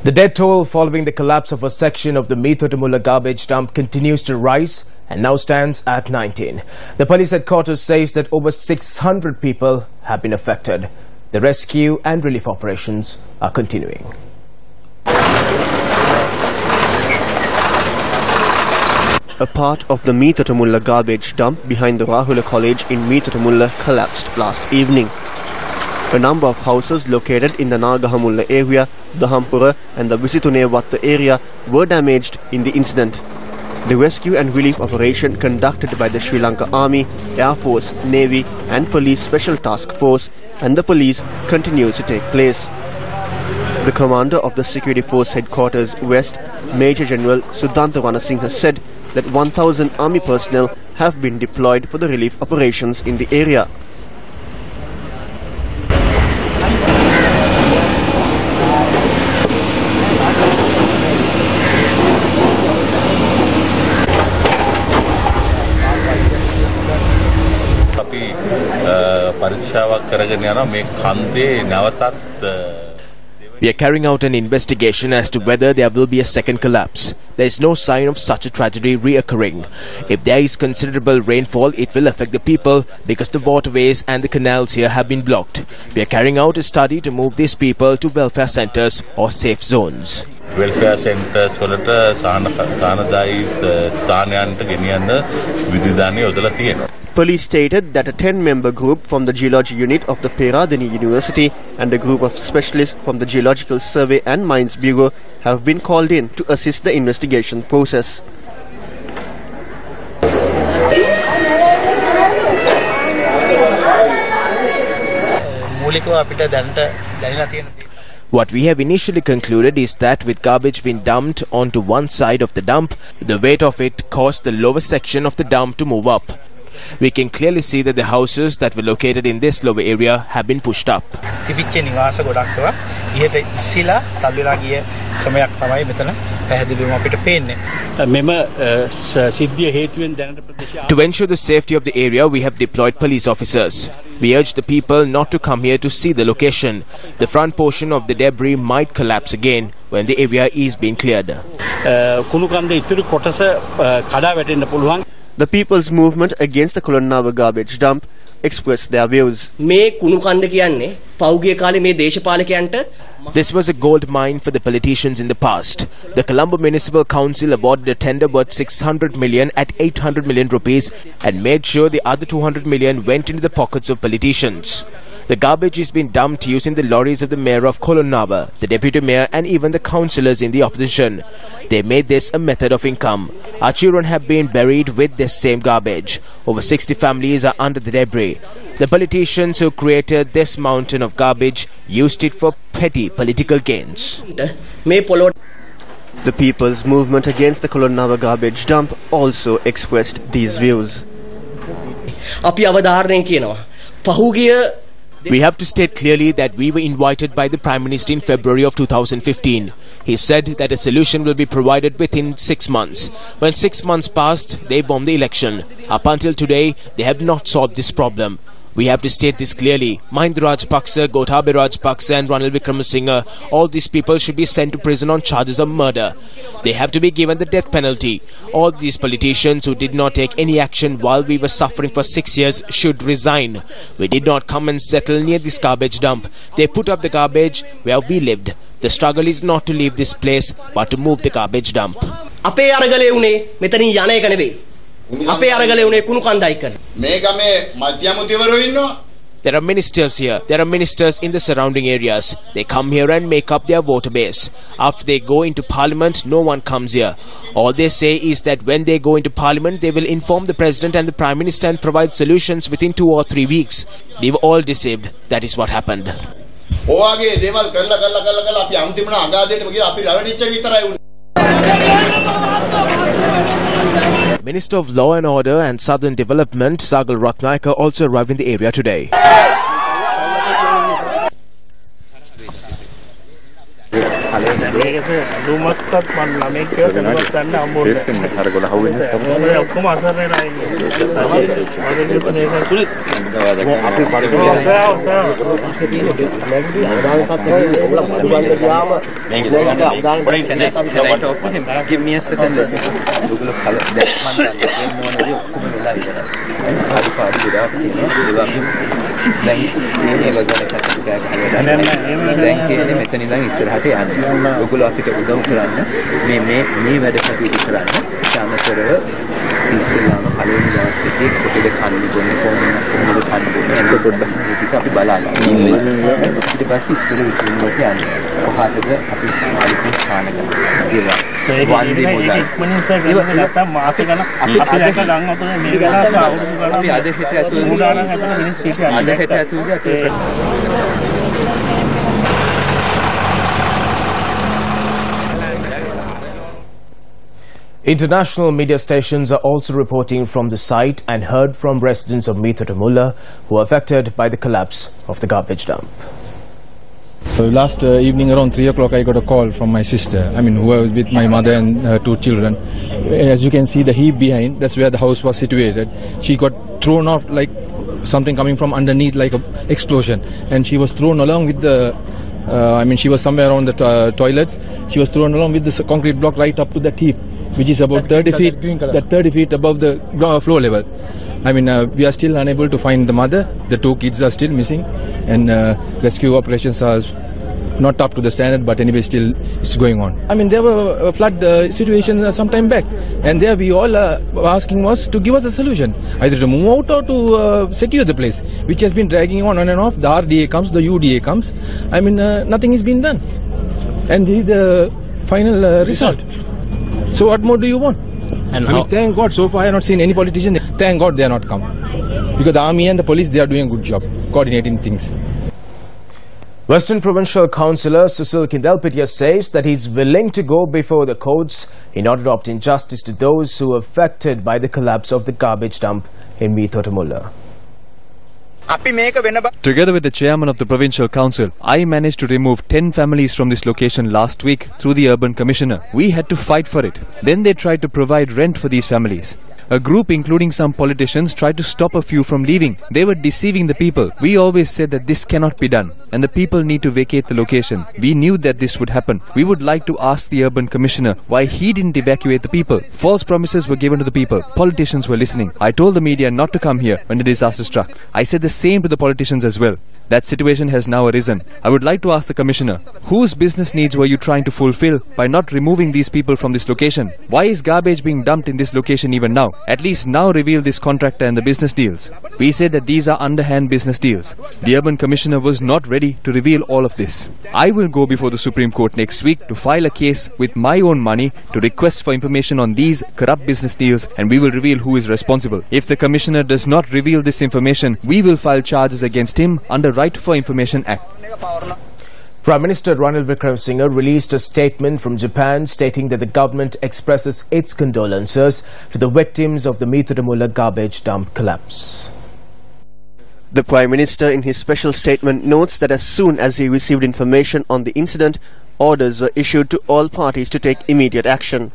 The death toll following the collapse of a section of the Meetotamulla garbage dump continues to rise and now stands at 19. The police headquarters says that over 600 people have been affected. The rescue and relief operations are continuing. A part of the Meetotamulla garbage dump behind the Rahula College in Meetotamulla collapsed last evening. A number of houses located in the Nagahamulla area, the Hampura and the Visitunevatta area were damaged in the incident. The rescue and relief operation conducted by the Sri Lanka Army, Air Force, Navy and Police Special Task Force and the police continues to take place. The commander of the Security Force Headquarters West, Major General Sudhanta Ranasinghe said that 1,000 army personnel have been deployed for the relief operations in the area. We are carrying out an investigation as to whether there will be a second collapse. There is no sign of such a tragedy reoccurring. If there is considerable rainfall, it will affect the people because the waterways and the canals here have been blocked. We are carrying out a study to move these people to welfare centers or safe zones. Welfare centers වලට සානදායි ස්ථානයන්ට ගෙනියන්න විධිදානය යොදලා තියෙනවා. Police stated that a 10-member group from the Geology Unit of the Peradeniya University and a group of specialists from the Geological Survey and Mines Bureau have been called in to assist the investigation process. What we have initially concluded is that with garbage being dumped onto one side of the dump, the weight of it caused the lower section of the dump to move up. We can clearly see that the houses that were located in this lower area have been pushed up. To ensure the safety of the area, we have deployed police officers. We urge the people not to come here to see the location. The front portion of the debris might collapse again when the area is being cleared. The People's Movement against the Kulonnava garbage dump expressed their views. This was a gold mine for the politicians in the past. The Colombo Municipal Council awarded a tender worth 600 million at 800 million rupees and made sure the other 200 million went into the pockets of politicians. The garbage is being dumped using the lorries of the mayor of Kulonnava, the deputy mayor and even the councillors in the opposition. They made this a method of income. Our children have been buried with this same garbage. Over 60 families are under the debris. The politicians who created this mountain of garbage used it for petty political gains. The People's Movement against the Kulonnava garbage dump also expressed these views. We have to state clearly that we were invited by the Prime Minister in February of 2015. He said that a solution will be provided within 6 months. When 6 months passed, they won the election. Up until today, they have not solved this problem. We have to state this clearly. Mahinda Rajapaksa, Gotabaya Rajapaksa and Ranil Wickremesinghe, all these people should be sent to prison on charges of murder. They have to be given the death penalty. All these politicians who did not take any action while we were suffering for 6 years should resign. We did not come and settle near this garbage dump. They put up the garbage where we lived. The struggle is not to leave this place but to move the garbage dump. There are ministers here. There are ministers in the surrounding areas. They come here and make up their voter base. After they go into parliament, no one comes here. All they say is that when they go into parliament, they will inform the president and the prime minister and provide solutions within 2 or 3 weeks. We were all deceived. That is what happened. Minister of Law and Order and Southern Development, Sagal Ratnayaka, also arrived in the area today. Give me a second. International media stations are also reporting from the site and heard from residents of Meetotamulla who are affected by the collapse of the garbage dump. So last evening around 3 o'clock I got a call from my sister, who was with my mother and 2 children. As you can see the heap behind, that's where the house was situated. She got thrown off like something coming from underneath like an explosion, and she was thrown along with the she was somewhere around the toilets. She was thrown along with this concrete block right up to that heap, which is about 30 feet above the floor level. We are still unable to find the mother. The 2 kids are still missing, and rescue operations are not up to the standard, but anyway still it's going on. There were flood situations some time back, and there we all asking was to give us a solution, either to move out or to secure the place, which has been dragging on and off. The RDA comes, the UDA comes. Nothing is being done, and this is the final result. So what more do you want? And thank God so far I have not seen any politician. Thank God they are not come, because the army and the police, they are doing a good job coordinating things. Western Provincial Councillor Susil Kindalpitia says that he is willing to go before the courts in order to obtain justice to those who were affected by the collapse of the garbage dump in Meetotamulla. Together with the chairman of the Provincial Council, I managed to remove 10 families from this location last week through the Urban Commissioner. We had to fight for it. Then they tried to provide rent for these families. A group including some politicians tried to stop a few from leaving. They were deceiving the people. We always said that this cannot be done and the people need to vacate the location. We knew that this would happen. We would like to ask the Urban Commissioner why he didn't evacuate the people. False promises were given to the people. Politicians were listening. I told the media not to come here when the disaster struck. I said the same to the politicians as well. That situation has now arisen. I would like to ask the Commissioner, whose business needs were you trying to fulfill by not removing these people from this location? Why is garbage being dumped in this location even now? At least now reveal this contractor and the business deals. We said that these are underhand business deals. The Urban Commissioner was not ready to reveal all of this. I will go before the Supreme Court next week to file a case with my own money to request for information on these corrupt business deals, and we will reveal who is responsible. If the Commissioner does not reveal this information, we will file charges against him under Right for Information Act. Prime Minister Ranil Wickremesinghe released a statement from Japan stating that the government expresses its condolences to the victims of the Meetotamulla garbage dump collapse. The Prime Minister in his special statement notes that as soon as he received information on the incident, orders were issued to all parties to take immediate action.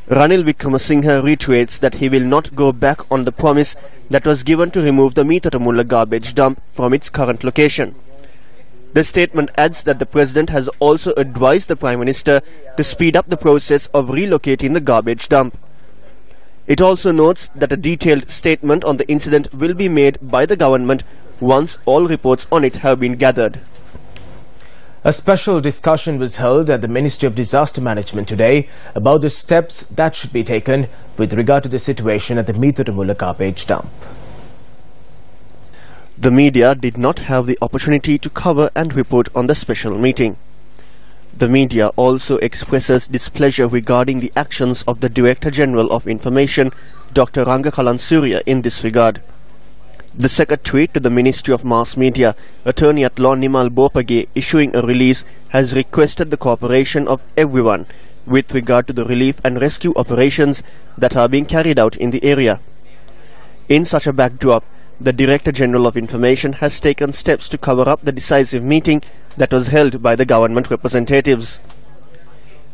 Ranil Wickremesinghe reiterates that he will not go back on the promise that was given to remove the Meetotamulla garbage dump from its current location. The statement adds that the President has also advised the Prime Minister to speed up the process of relocating the garbage dump. It also notes that a detailed statement on the incident will be made by the government once all reports on it have been gathered. A special discussion was held at the Ministry of Disaster Management today about the steps that should be taken with regard to the situation at the Meetotamulla garbage dump. The media did not have the opportunity to cover and report on the special meeting. The media also expresses displeasure regarding the actions of the Director General of Information, Dr. Rangakalan Surya, in this regard. The Secretary to the Ministry of Mass Media, Attorney at Law Nimal Bopage, issuing a release, has requested the cooperation of everyone with regard to the relief and rescue operations that are being carried out in the area. In such a backdrop, The Director General of Information has taken steps to cover up the decisive meeting that was held by the government representatives.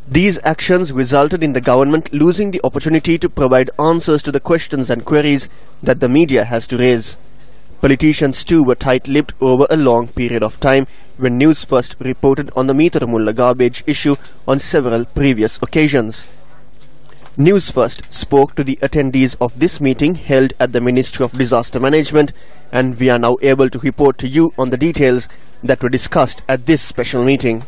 These actions resulted in the government losing the opportunity to provide answers to the questions and queries that the media has to raise. Politicians too were tight-lipped over a long period of time when Newsfirst reported on the Meetotamulla garbage issue on several previous occasions. Newsfirst spoke to the attendees of this meeting held at the Ministry of Disaster Management, and we are now able to report to you on the details that were discussed at this special meeting.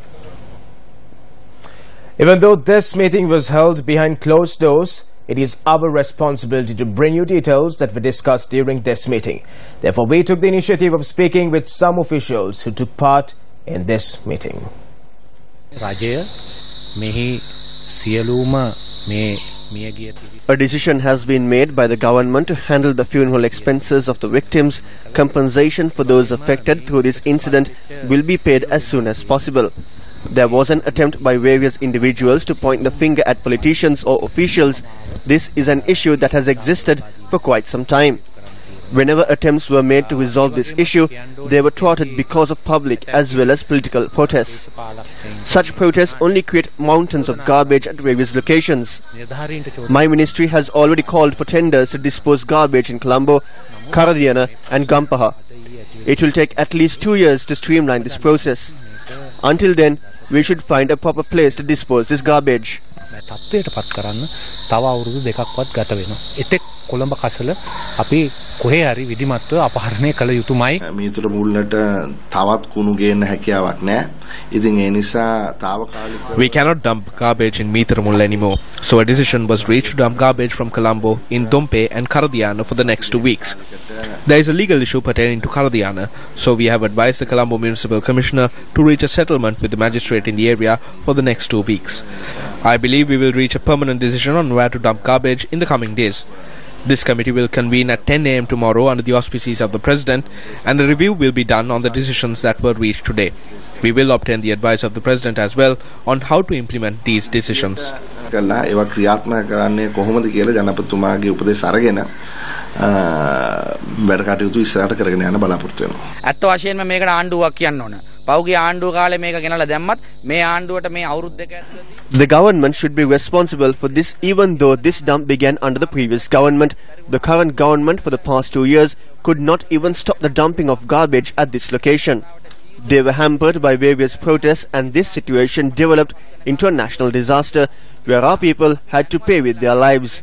Even though this meeting was held behind closed doors, it is our responsibility to bring you details that were discussed during this meeting. Therefore, we took the initiative of speaking with some officials who took part in this meeting. A decision has been made by the government to handle the funeral expenses of the victims. Compensation for those affected through this incident will be paid as soon as possible. There was an attempt by various individuals to point the finger at politicians or officials. This is an issue that has existed for quite some time. Whenever attempts were made to resolve this issue, they were thwarted because of public as well as political protests. Such protests only create mountains of garbage at various locations. My ministry has already called for tenders to dispose garbage in Colombo, Karadhiana and Gampaha. It will take at least 2 years to streamline this process. Until then, we should find a proper place to dispose this garbage. We cannot dump garbage in Meetotamulla anymore, so a decision was reached to dump garbage from Colombo in Dompe and Karadhiana for the next 2 weeks. There is a legal issue pertaining to Karadhiana, so we have advised the Colombo Municipal Commissioner to reach a settlement with the magistrate in the area for the next 2 weeks. I believe we will reach a permanent decision on where to dump garbage in the coming days. This committee will convene at 10 a.m. tomorrow under the auspices of the President, and a review will be done on the decisions that were reached today. We will obtain the advice of the President as well on how to implement these decisions. The government should be responsible for this, even though this dump began under the previous government. The current government for the past 2 years could not even stop the dumping of garbage at this location. They were hampered by various protests, and this situation developed into a national disaster where our people had to pay with their lives.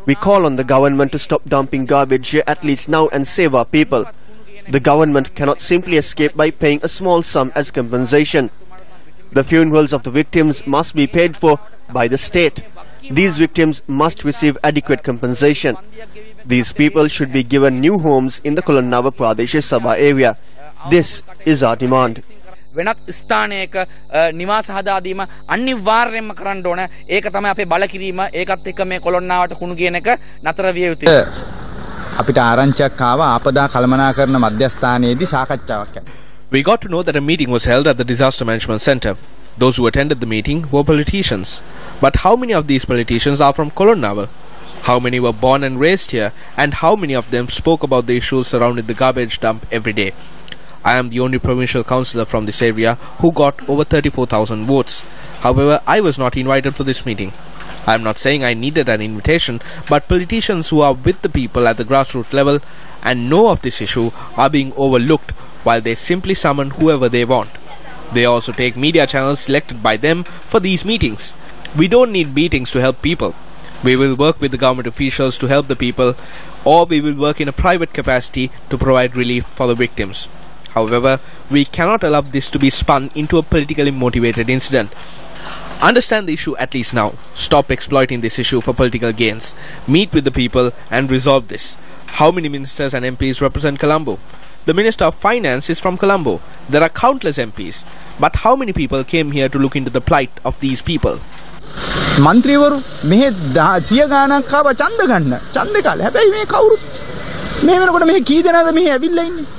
We call on the government to stop dumping garbage here at least now and save our people. The government cannot simply escape by paying a small sum as compensation. The funerals of the victims must be paid for by the state. These victims must receive adequate compensation. These people should be given new homes in the Kolonnava Pradesh Sabha area. This is our demand. වෙනත් ස්ථානයක නිවාස හදාදීම අනිවාර්යයෙන්ම කරන්න ඕන. ඒක තමයි අපේ බලකිරීම. ඒකත් එක්ක මේ කොළොන්නාවට කුණු කියන එක නතර විය යුතුයි. අපිට ආරංචියක් ආවා ආපදා කළමනාකරණ මධ්‍යස්ථානයේදී සාකච්ඡාවක් යනවා. We got to know that a meeting was held at the Disaster Management Center. Those who attended the meeting were politicians. But how many of these politicians are from Kolonnava? How many were born and raised here? And how many of them spoke about the issues surrounding the garbage dump every day? I am the only provincial councillor from this area who got over 34,000 votes. However, I was not invited for this meeting. I am not saying I needed an invitation, but politicians who are with the people at the grassroots level and know of this issue are being overlooked while they simply summon whoever they want. They also take media channels selected by them for these meetings. We don't need meetings to help people. We will work with the government officials to help the people, or we will work in a private capacity to provide relief for the victims. However, we cannot allow this to be spun into a politically motivated incident. Understand the issue at least now. Stop exploiting this issue for political gains. Meet with the people and resolve this. How many ministers and MPs represent Colombo? The Minister of Finance is from Colombo. There are countless MPs. But how many people came here to look into the plight of these people? මන්ත්‍රීවරු මෙහෙ 100 ගාණක් ආව ඡන්ද ගන්න. ඡන්ද කාලේ. හැබැයි මේ කවුරුත් මේ වෙනකොට මෙහෙ කී දෙනාද මෙහෙ ඇවිල්ලා ඉන්නේ?